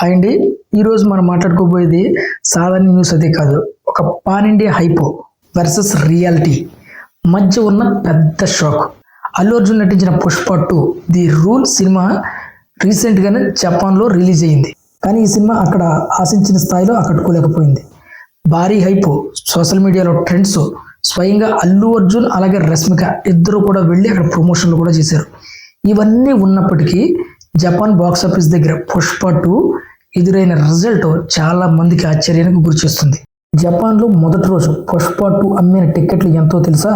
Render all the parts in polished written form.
అండి ఈరోజు మనం మాట్లాడుకోబోయేది సాధారణ న్యూస్ అదే కాదు, ఒక pan India hypo versus reality మధ్య ఉన్న పెద్ద షాక్. అల్లు అర్జున్ నటించిన పుష్ప 2 ది రూల్ సినిమా రీసెంట్గానే జపాన్లో రిలీజ్ అయింది. కానీ ఈ సినిమా అక్కడ ఆశించిన స్థాయిలో ఆకట్టుకోలేకపోయింది. భారీ హైపో, సోషల్ మీడియాలో ట్రెండ్స్, స్వయంగా అల్లు అర్జున్ అలాగే రష్మిక ఇద్దరు కూడా వెళ్ళి అక్కడ ప్రమోషన్లు కూడా చేశారు. ఇవన్నీ ఉన్నప్పటికీ జపాన్ బాక్స్ ఆఫీస్ దగ్గర పుష్ప 2 ఎదురైన రిజల్ట్ చాలా మందికి ఆశ్చర్యానికి గురిచేస్తుంది. జపాన్లో మొదటి రోజు పుష్ప 2 అమ్మిన టికెట్లు ఎంతో తెలుసా?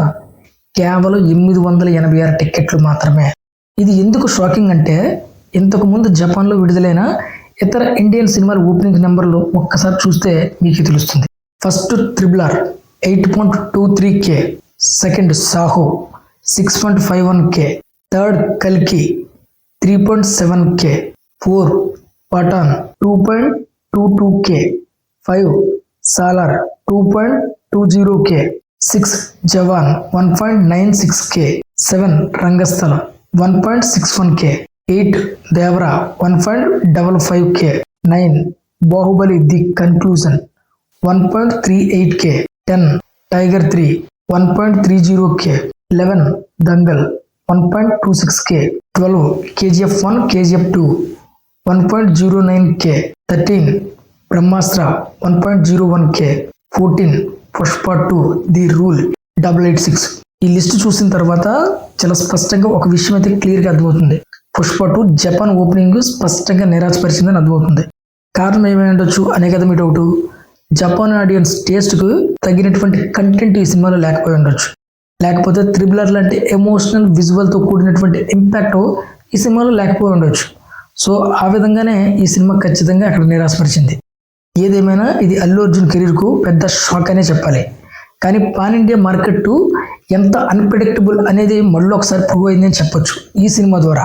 కేవలం 886 టికెట్లు మాత్రమే. ఇది ఎందుకు షాకింగ్ అంటే, ఇంతకు ముందు జపాన్లో విడుదలైన ఇతర ఇండియన్ సినిమాల ఓపెనింగ్ నెంబర్లు ఒక్కసారి చూస్తే మీకు తెలుస్తుంది. First RRR 8.23K, second Saaho 6.51K, third కల్కి 3.7K, 4 Pathan 2.22K, 5 Salar 2.20K, 6 జవాన్ 1.96K, 7 రంగస్థల 1.61K, 8 Devara 1.55K, 9 Baahubali the conclusion 1.38K, 10 tiger 3 1.30K, 11 Dangal 1.26K, 12 KGF 1 KGF 2 1.09K, 13 Brahmastra 1.01K, 14 Pushpa 2 the rule 886. ఈ లిస్ట్ చూసిన తర్వాత చాలా స్పష్టంగా ఒక విషయం అయితే క్లియర్గా అర్థమవుతుంది. పుష్ప 2 జపాన్ ఓపెనింగ్ స్పష్టంగా నిరాశపరిచిందని అర్థమవుతుంది. కారణం ఏమై ఉండొచ్చు అనే కదా మీ డౌట్. జపాన్ ఆడియన్స్ టేస్ట్కు తగినటువంటి కంటెంట్ ఈ సినిమాలో లేకపోయి ఉండొచ్చు, లేకపోతే RRR లాంటి ఎమోషనల్ విజువల్తో కూడినటువంటి ఇంపాక్ట్ ఈ సినిమాలో లేకపోయి ఉండొచ్చు. సో ఆ విధంగానే ఈ సినిమా ఖచ్చితంగా అక్కడ నిరాశపరిచింది. ఏదేమైనా ఇది అల్లు అర్జున్ కెరీర్కు పెద్ద షాక్ అనే చెప్పాలి. కానీ పాన్ ఇండియా మార్కెట్ ఎంత అన్ప్రెడిక్టబుల్ అనేది మళ్ళీ ఒకసారి ప్రూవ్ అయిందని చెప్పొచ్చు ఈ సినిమా ద్వారా.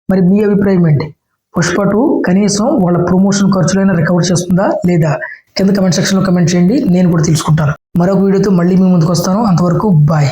మరి మీ అభిప్రాయం ఏంటి? పుష్ప 2 కనీసం వాళ్ళ ప్రమోషన్ ఖర్చులైనా రికవర్ చేస్తుందా లేదా? కింద కమెంట్ సెక్షన్లో కమెంట్ చేయండి, నేను కూడా తెలుసుకుంటాను. మరొక వీడియోతో మళ్ళీ మీ ముందుకు వస్తాను. అంతవరకు బాయ్.